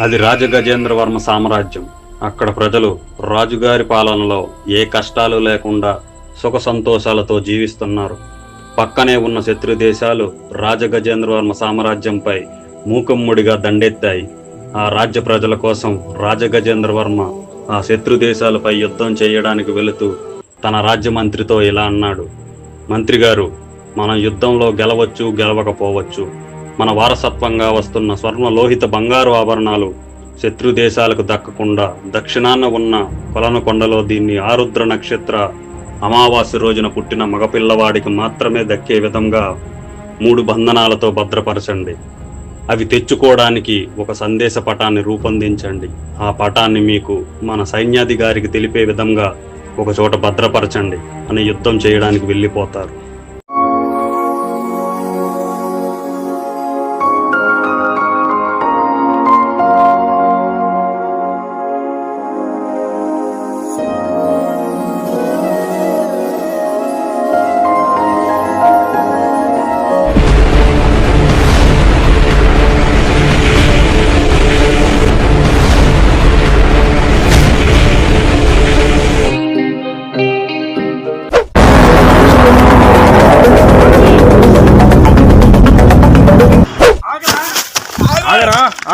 అది రాజగజేంద్రవర్మ సామ్రాజ్యం. అక్కడ ప్రజలు రాజుగారి పాలనలో ఏ కష్టాలు లేకుండా సుఖ సంతోషాలతో జీవిస్తున్నారు. పక్కనే ఉన్న శత్రు దేశాలు రాజగజేంద్రవర్మ సామ్రాజ్యంపై మూకుమ్మడిగా దండెత్తాయి. ఆ రాజ్య ప్రజల కోసం రాజగజేంద్రవర్మ ఆ శత్రు దేశాలపై యుద్ధం చేయడానికి వెళుతూ తన రాజ్య మంత్రితో ఇలా అన్నాడు: మంత్రి గారు, మనం యుద్ధంలో గెలవచ్చు, గెలవకపోవచ్చు. మన వారసత్వంగా వస్తున్న స్వర్ణ లోహిత బంగారు ఆభరణాలు శత్రు దేశాలకు దక్కకుండా దక్షిణాన ఉన్న కొలను కొండలో దీన్ని ఆరుద్ర నక్షత్ర అమావాస్య రోజున పుట్టిన మగపిల్లవాడికి మాత్రమే దక్కే విధంగా 3 బంధనాలతో భద్రపరచండి. అవి తెచ్చుకోవడానికి ఒక సందేశ పటాన్ని రూపొందించండి. ఆ పటాన్ని మీకు మన సైన్యాధికారికి తెలిపే విధంగా ఒక చోట భద్రపరచండి అని యుద్ధం చేయడానికి వెళ్ళిపోతారు.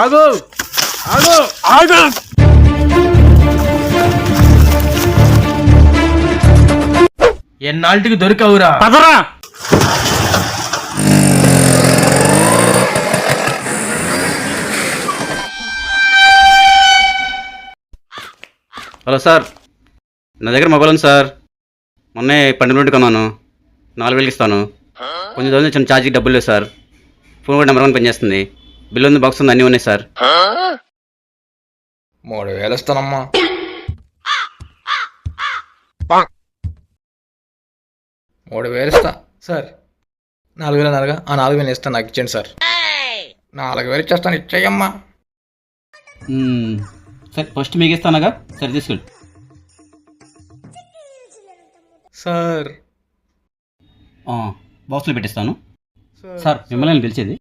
ఆగు ఆగు ఆగు! ఎన్నాళ్ళకి దొరికావురా? పదరా! హలో సార్, నా దగ్గర మొబైల్ ఉంది సార్. మొన్నే 12 కొన్నాను. 4,000 ఇస్తాను. కొంచెం రోజులు చిన్న ఛార్జీకి డబ్బులు లేదు సార్. ఫోన్ కూడా నెంబర్ 1 పనిచేస్తుంది. బిల్లు ఉంది, బాక్స్ ఉంది, అన్నీ ఉన్నాయి సార్. 3,000 ఇస్తానమ్మా. 3,000 ఇస్తా సార్. 4,000 ఆ 4,000 ఇస్తాను, నాకు ఇచ్చేయండి సార్. 4,000 ఇచ్చేస్తాను, ఇచ్చేయమ్మా. సార్ ఫస్ట్ మీకు ఇస్తానగా, సరే తీసుకెళ్ళి. సార్ బాక్స్లో పెట్టిస్తాను. సార్ మిమ్మల్ని పిలిచేది.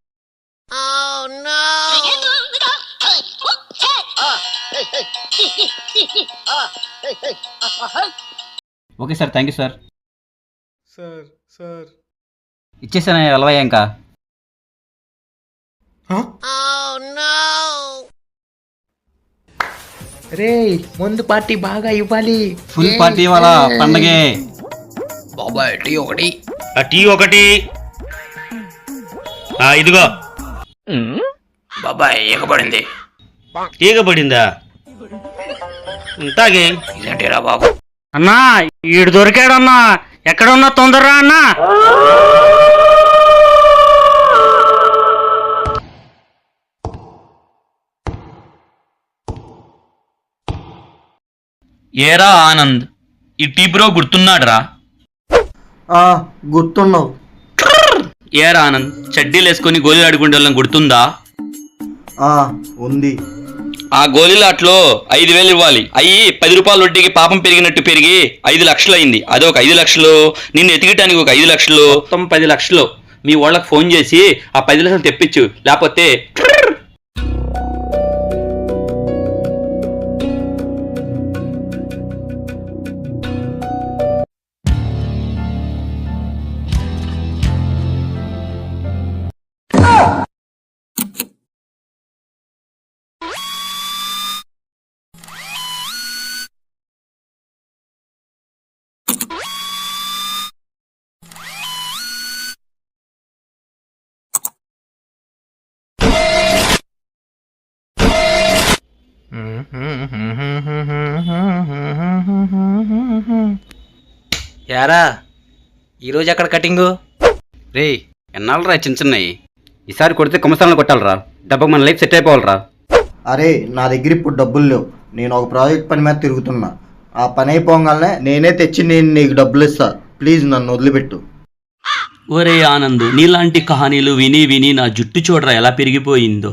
Okay sir, thank you sir. Sir sir ఇచ్చేసాను, అలవయ్యా ఇంకా. రే, ముందు పార్టీ బాగా ఇవ్వాలి. ఫుల్ పార్టీ ఇవాళ పండగే. బాబాయ్ టీ ఒకటి. టీ ఒకటి. ఇదిగో బాబాయ్ ఎగబడింది. తీగబడిందా? తాగే. ఇదేంటిరా బాబు? అన్నా, ఈడు దొరికాడన్నా. ఎక్కడున్నా తొందరరా అన్నా. ఏరా ఆనంద్, ఈ టీ బ్రో గుర్తున్నాడురా? గుర్తున్నావు. ఏరా ఆనంద్, చడ్డీలు వేసుకొని గోళీలు ఆడుకుంటే వాళ్ళని గుర్తుందా? ఉంది. ఆ గోళీలాట్లో 5,000 ఇవ్వాలి. అయ్యి 10 రూపాయల వడ్డీకి పాపం పెరిగినట్టు పెరిగి 5 లక్షలు అయింది. అదొక 5 లక్షలు, నిన్ను ఎతికటానికి ఒక 5 లక్షలు, మొత్తం 10 లక్షలు. మీ వాళ్ళకి ఫోన్ చేసి ఆ 10 లక్షలు తెప్పించు, లేకపోతే యారా, ఈరోజు ఎక్కడ కటింగు? రే, ఎన్నాళ్ళు రా చిన్న చిన్నవి. ఈసారి కొడితే కుమస్థానంలో కొట్టాలరా. డబ్బుకు మన లైఫ్ సెట్ అయిపోవాలరా. అరే, నా దగ్గర ఇప్పుడు డబ్బులు లేవు. నేను ఒక ప్రాజెక్ట్ పని మీద తిరుగుతున్నా. ఆ పని అయిపోగానే నేనే తెచ్చి నేను నీకు డబ్బులు ఇస్తా. ప్లీజ్ నన్ను వదిలిపెట్టు. ఒరే ఆనంద్, నీలాంటి కహానీలు విని విని నా జుట్టు చూడరా ఎలా పెరిగిపోయిందో.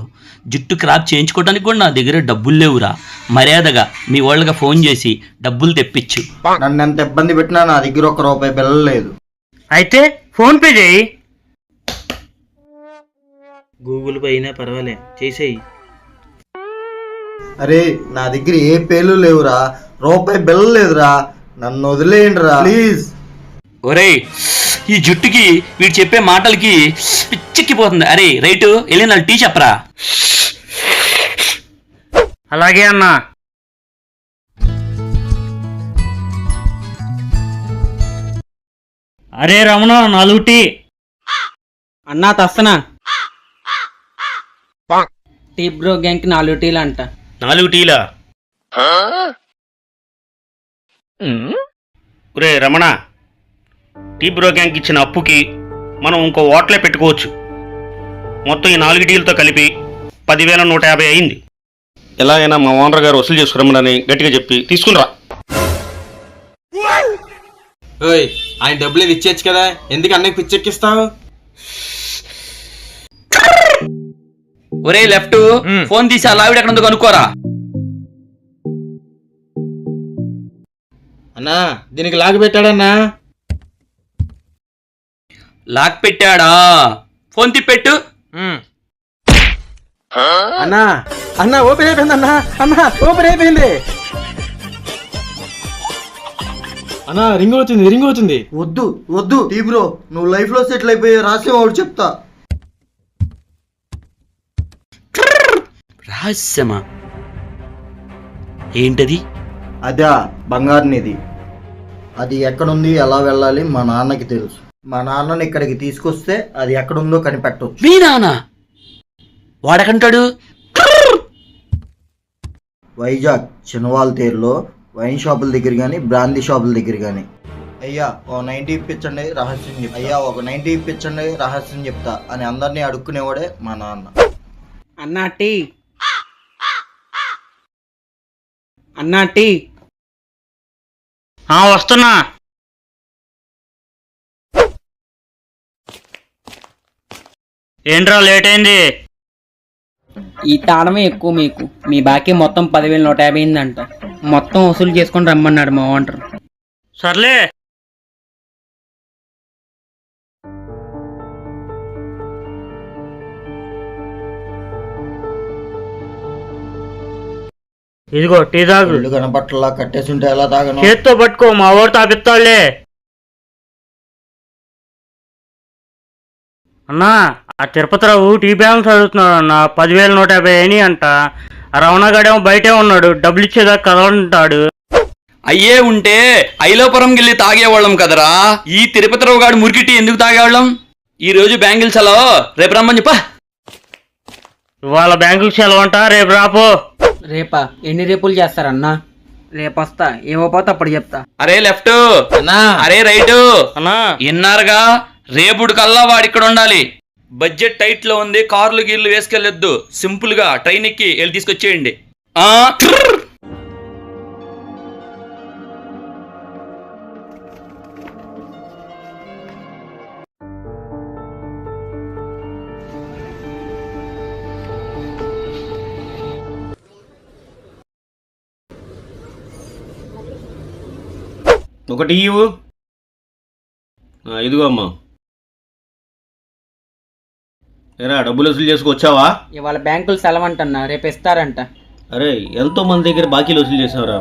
జుట్టు క్రాప్ చేయించుకోవడానికి కూడా నా దగ్గర డబ్బులు లేవురా. మర్యాదగా మీ వాళ్ళకి ఫోన్ చేసి డబ్బులు తెప్పించు. నన్ను ఎంత ఇబ్బంది పెట్టినా నా దగ్గర ₹1 బిల్ల లేదు. అయితే ఫోన్ పే చేయి. గూగుల్ పే అయినా పర్వాలే, చేసేయి. అరే నా దగ్గర ఏ పేర్లు లేవురా, రూపాయి బిల్ల లేదురా, నన్ను వదిలేయండిరా ప్లీజ్. ఒరేయ్ ఈ జుట్టుకి వీడు చెప్పే మాటలకి పిచ్చెక్కిపోతుంది. అరే రైటు వెళ్ళి నాకు టీ చెప్పరా. అలాగే అన్నా. అరే రమణ 4 టీ. అన్నా తస్తనా టీ బ్రో గ్యాంగ్ 4 టీలు అంట. 4 టీలా? ఒరే రమణ, టీ బ్రో గ్యాంగ్ ఇచ్చిన అప్పుకి మనం ఇంకో ఓట్లే పెట్టుకోవచ్చు. మొత్తం ఈ 4 టీలతో కలిపి 10,150 అయింది. ఎలాగైనా మా ఓనర్ గారు వసూలు చేసుకురమ్మని గట్టిగా చెప్పి తీసుకునిరా. ఓయ్ ఆయన డబ్బులు ఏది ఇచ్చేచ్చు కదా, ఎందుకు అన్నకి పిచ్చెక్కిస్తావు? ఒరే లెఫ్ట్ ఫోన్ తీసి అలా ఆవిడ ఎక్కడ ఉందో కనుక్కోరా. అన్నా దీనికి లాగి పెట్టాడన్నా. లాక్ పెట్టాడా? ఫోన్ తిప్పెట్టు. అన్నా అన్నా ఓపెన్ అయిపోయింది అన్నా, అన్నా ఓపెన్ అయిపోయింది అన్నా. రింగ్ అవుతుంది. వద్దు వద్దు టీ బ్రో, నువ్వు లైఫ్ లో సెటిల్ అయిపోయే రహస్యం ఒకటి చెప్తా. రహస్యమా? ఏంటది? అదా బంగారు నిధి. అది ఎక్కడుంది, ఎలా వెళ్ళాలి మా నాన్నకి తెలుసు. మా నాన్నని ఇక్కడికి తీసుకొస్తే అది ఎక్కడుందో కనిపెట్టవచ్చు. మీ నాన్న వాడకంటాడు. వైజాగ్ చిన్నవాళ్ళ తేరులో వైన్ షాపుల దగ్గర కానీ బ్రాందీ షాపుల దగ్గర కానీ. అయ్యా ఓ 90 ఇప్పించండి రహస్యం చెప్తా, అయ్యా ఒక 90 ఇప్పించండి రహస్యం చెప్తా అని అందరినీ అడుక్కునేవాడే మా నాన్న. అన్నా టీ, అన్నా టీ. వస్తున్నా. ఏంట్రా లేట్ అయింది? ఈ తాళమే ఎక్కువ మీకు. మీ బాకీ మొత్తం 10,150 అయిందంట. మొత్తం వసూలు చేసుకొని రమ్మన్నాడు మా ఓనర్. సర్లే. ఇదిగో టీ తాగు. ఇల్లు కనపట్లా కట్టేసి ఉంటే ఎలా తాగను? చేత్తో పట్టుకో, మా ఊరు తాపిస్తాడులే. అన్నా ఆ తిరుపతిరావు టీ బ్యాలెన్స్ అడుగుతున్నాడు అన్న. 10,150 అయినాయి అంట. ఆ రమణగాడేమో బయటే ఉన్నాడు, డబ్బులు ఇచ్చేదాకా కదలంటాడు. అయ్యే ఉంటే ఐలోపురం గిల్లి తాగేవాళ్ళం కదరా. ఈ తిరుపతిరావు గాడు మురికి టీ ఎందుకు తాగేవాళ్ళం? ఈ రోజు బ్యాంగిల్స్ అలా రేపు రమ్మని చెప్పా. ఇవాళ బ్యాంకుకి సెలవు అంట, రేపు రాపో. రేపా? ఎన్ని రేపులు చేస్తారన్నా? రేపు వస్తా, ఏమో పోతే అప్పుడు చెప్తా. అరే లెఫ్ట్ అన్నా. అరే రైటు అన్నా విన్నారుగా, రేపుడు కల్లా వాడు ఇక్కడ ఉండాలి. బడ్జెట్ టైట్ లో ఉంది, కార్లు గీర్లు వేసుకెళ్ళొద్దు. సింపుల్ గా ట్రైన్ ఎక్కి వెళ్ళి తీసుకొచ్చేయండి. ఒకటి ఇవ్వు. ఇదిగో అమ్మా. ఏరా డబ్బులు వసూలు చేసుకొచ్చావా? ఇవాళ బ్యాంకులు సెలవు అంటన్నా, రేపు ఇస్తారంట. అరే ఎంతో మంది దగ్గర బాకీలు వసూలు చేసావురా.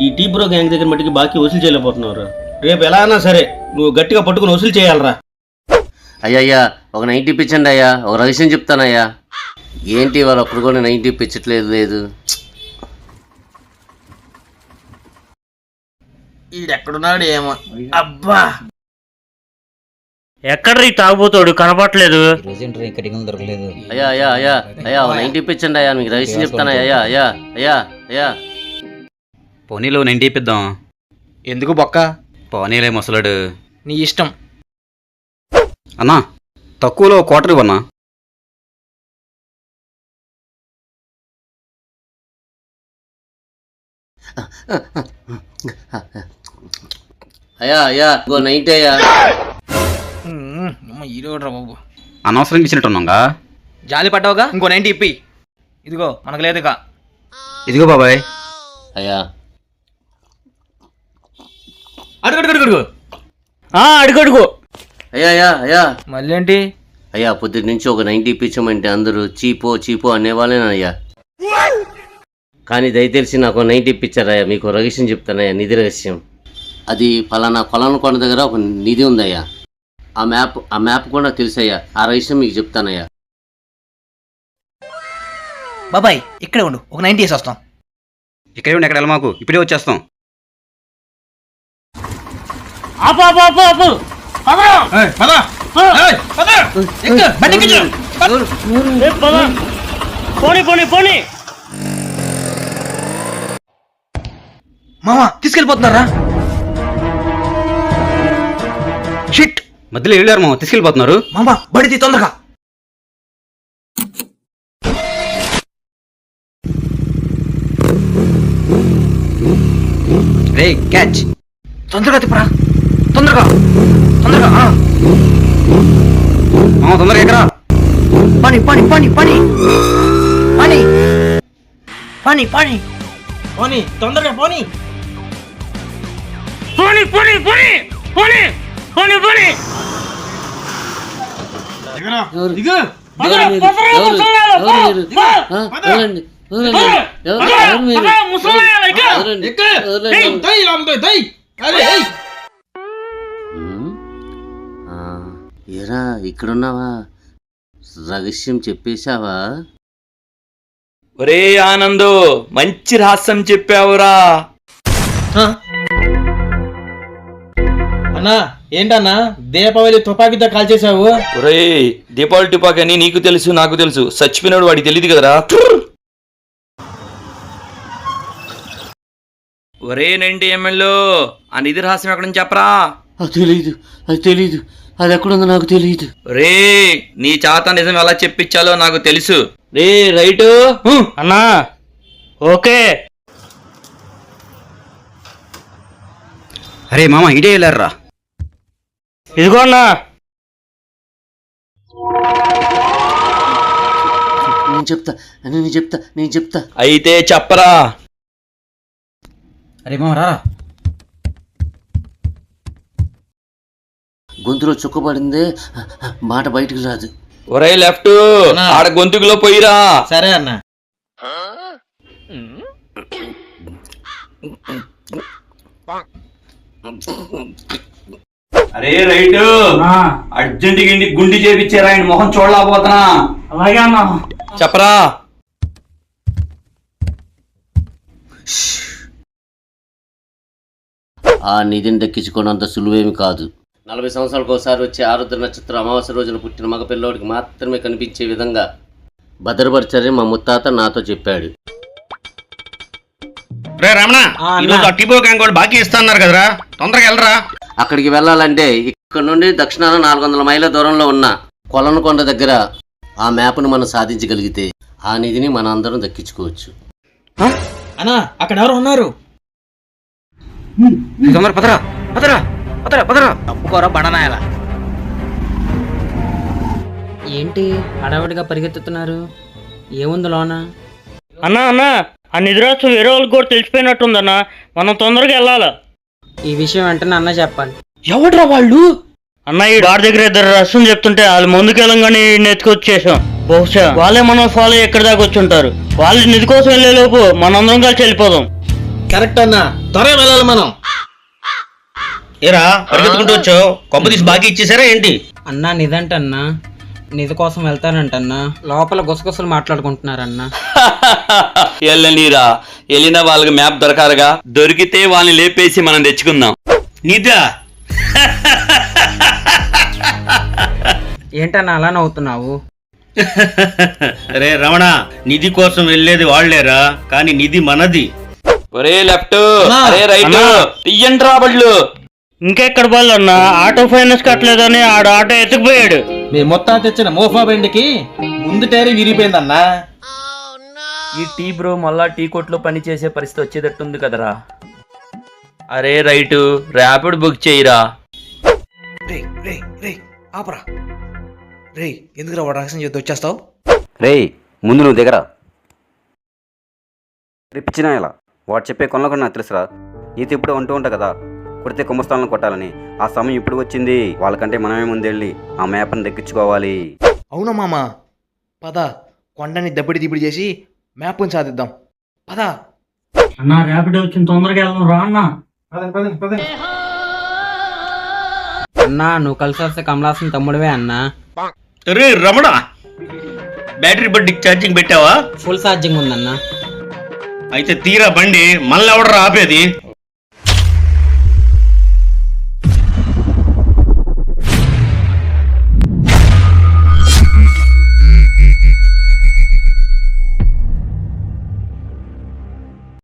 ఈ టీ బ్రో గ్యాంగ్ దగ్గర మట్టికి బాకీ వసూలు చేయలేకపోతున్నావురా. రేపు ఎలా అయినా సరే నువ్వు గట్టిగా పట్టుకుని వసూలు చేయాలరా. అయ్యా ఒక 90 ఇప్పించండి అయ్యా, ఒక రహస్యం చెప్తానయ్యా. ఏంటి వాళ్ళు అప్పుడు కూడా 90 ఇప్పించట్లేదు? లేదు ఈడెక్కడున్నాడు ఏమో. అబ్బా ఎక్కడ తాగుపోతాడు కనపట్లేదు. అయ్యా అయ్యా అయ్యా అయ్యా ఒక 90 ఇప్పించండి అయ్యా, మీకు రహస్యం చెప్తానయ్యా. అయ్యా అయ్యా అయ్యా అయ్యా పోనీలో 90 ఇప్పిద్దాం. ఎందుకు బొక్క? పోనీలే ముసలాడు. నీ ఇష్టం. అన్నా తక్కువలో క్వార్టర్ ఇవ్వన్నా. అయ్యా అయ్యా ఇంకో 90 అయ్యా. ఈరోడ్రా బాబు, అనవసరంగా ఇచ్చినట్టున్నాగా. జాలి పడ్డావుగా, ఇంకో 90 ఇప్పి. ఇదిగో మనకు లేదుగా. ఇదిగో బాబాయ్. అయ్యా అడుగు. అడుగు. అయ్యా అయ్యా అయ్యా మళ్ళీ ఏంటి? అయ్యా పొద్దుటి నుంచి ఒక 90 ఇప్పించమంటే అందరూ చీపో చీపో అనేవాళ్ళేనయ్యా. కానీ దయతెలిసి నాకు 90 ఇప్పించారయ్యా. మీకు రహస్యం చెప్తానయ్యా, నిధి రహస్యం. అది పలానా కొలనుకొండ దగ్గర ఒక నిధి ఉందయ్యా. ఆ మ్యాప్ కూడా తెలుసయ్యా. ఆ రహస్యం మీకు చెప్తానయ్యా. బాబాయ్ ఇక్కడే ఉండు, ఒక 90 వేసి వస్తాం. ఇక్కడే ఉండి ఎక్కడ వెళ్ళమాకు, ఇప్పుడే వచ్చేస్తాం. ఆపు ఆపు ఆపు ఆపు పోనీ పోనీ పోనీ. మామా తీసుకెళ్ళిపోతున్నారా? షిట్, మధ్యలో వెళ్ళారు మామ, తీసుకెళ్ళిపోతున్నారు. మామా బడిది తొందరగా. రే క్యాచ్, తొందరగా తిప్పరా, తొందరగా తొందరగా. మామ తొందరగా ఎక్కరా. పని పని పని పని పని పని పని పోనీ, తొందరగా పోనీ. పోనీ పోనీ పోనీ పోనీ పోనీ పోనీ. ఏరా ఇక్కడున్నావా? రహస్యం చెప్పేశావా? ఒరే ఆనందు, మంచి రహస్యం చెప్పావురా. అన్నా ఏంటన్నా దీపావళి తుపాకీతో కాల్ చేసావు? ఒరే దీపావళి టుపాక్ అని నీకు తెలుసు, నాకు తెలుసు. చచ్చిపోయినాడు వాడికి తెలియదు కదరా. ఒరే 90 ML ఆ నిధి రహస్యం ఎక్కడ నుంచి చెప్పరా. అది తెలీదు. అది ఎక్కడుందో నాకు తెలియదు. రే నీ చేత నిజం ఎలా చెప్పించాలో నాకు తెలుసు. రే రైటు అన్నా ఓకే. అరే మామ ఇడే వెళ్ళారా. ఇదిగో అన్నా. నేను చెప్తా. అయితే చెప్పరా. అరే మామ రా. గొంతులో చుక్కబడిందే, మాట బయటికి రాదు. ఒరే లెఫ్ట్, ఆడ గొంతుకులో పోయిరా. సరే అన్న. అరే రైట్, అర్జెంట్ గా గుండి చేపించారా, ఆయన మొహం చూడలేకపోతున్నా. అలాగే అన్నా. చెప్పరా. ఆ నిధిని దక్కించుకోవడంత సులువేమి కాదు. 40 సంవత్సరాలకు ఒకసారి వచ్చే ఆరుద్ర నక్షత్రం అమావాస్య రోజున పుట్టిన మగ పిల్లోడికి మాత్రమే కనిపించే విధంగా భద్రపరిచారని మా ముత్తాత నాతో చెప్పాడు. రే రమణ, ఈరోజు ఆ టిపో గ్యాంగ్ కూడా బాకీ ఇస్తున్నారు కదరా, తొందరగా వెళ్ళరా. అక్కడికి వెళ్ళాలంటే ఇక్కడ నుండి దక్షిణాన 400 మైళ్ళ దూరంలో ఉన్న కొలనుకొండ దగ్గర ఆ మ్యాప్ను మనం సాధించగలిగితే ఆ నిధిని మన అందరం దక్కించుకోవచ్చు. అన్నా అక్కడ ఎవరు ఉన్నారు? తొందర పదరా పదరా పదరా పదరా. తప్పుకోరా బండనాయాల. ఏంటి హడావిడిగా పరిగెత్తుతున్నారు? ఏముంది లోన? అన్నా అన్నా, ఆ నిద్రాసు వేరే వాళ్ళకి కూడా తెలిసిపోయినట్టుందన్నా, మనం తొందరగా వెళ్ళాలా. ఈ విషయం వెంటనే అన్న చెప్పాలి. ఎవడ్రా వాళ్ళు? అన్న ఈ వాడి దగ్గర ఇద్దరు రసం చెప్తుంటే వాళ్ళు ముందుకెళ్ళంగానే నెత్తుకొచ్చేసాం. బహుశా వాళ్ళే మనం ఫాలో ఎక్కడి దాకా వచ్చి ఉంటారు. వాళ్ళు నిధి కోసం వెళ్లే లోపు మనందరం కలిసి వెళ్ళిపోదాం. కరెక్ట్ అన్నా, త్వరగా వెళ్ళాలి మనం. ఏరా పరిగెత్తుకుంటూ వచ్చావు, కొంప తీసి బాకీ ఇచ్చేసారా ఏంటి? అన్నా నిదంటన్నా, నిధి కోసం వెళ్తారంటన్నా, లోపల గుసగుసలు మాట్లాడుకుంటున్నారన్నా. వెళ్ళనీరా, వెళ్ళిన వాళ్ళకి మ్యాప్ దొరకారుగా, దొరికితే వాళ్ళని లేపేసి మనం తెచ్చుకుందాం. నిదా ఏంటన్నా అలా నవ్వుతున్నావు? రే రమణ, నిధి కోసం వెళ్ళేది వాళ్లేరా, కానీ నిధి మనది. ఒరే లెఫ్ట్, అరే రైట్, తీయండి రా బళ్ళు. ఇంకెక్కడ బళ్ళు అన్నా, ఆటో ఫైనాన్స్ కట్టలేదని ఆడు ఆటో ఎత్తుకుపోయాడు. మీ మొత్తం తెచ్చిన మోఫా బండికి ముందు టైర్ విరిగిపోయిందన్నా. ఈ టీ బ్రో మళ్ళా టీ కొట్లో పని చేసే పరిస్థితి వచ్చేటట్టుంది కదరా. అరే రైట్, ర్యాపిడ్ బుక్ చేయరా. రే రే రే ఆపరా. రే ఎందుకురా వాడు రహస్యం చేద్దాం వచ్చేస్తావు? రే ముందు నువ్వు దిగరా. రేపిచ్చినా ఇలా వాడు చెప్పే కొనలో కూడా నాకు తెలుసురా. నీతో ఇప్పుడు అంటూ ఉంటా కదా, కొడితే కుంభస్థానంలో కొట్టాలని. ఆ సమయం ఇప్పుడు వచ్చింది. వాళ్ళకంటే మనమే ముందెళ్ళి ఆ మ్యాప్ని దక్కించుకోవాలి. అవునా మామ, పద కొండని దబ్బిడి దిబ్బడి చేసి మ్యాప్ని సాధిద్దాం. పదా అన్నా ర్యాపిడ్ వచ్చింది, తొందరగా వెళ్దాం రా అన్నా. అన్నా నువ్వు కలిసి వస్తే కమలాసన్ తమ్ముడివే అన్నా. రే రమణ, బ్యాటరీ బండికి ఛార్జింగ్ పెట్టావా? ఫుల్ ఛార్జింగ్ ఉందన్నా. అయితే తీరా బండి, మళ్ళీ ఎవడరా ఆపేది?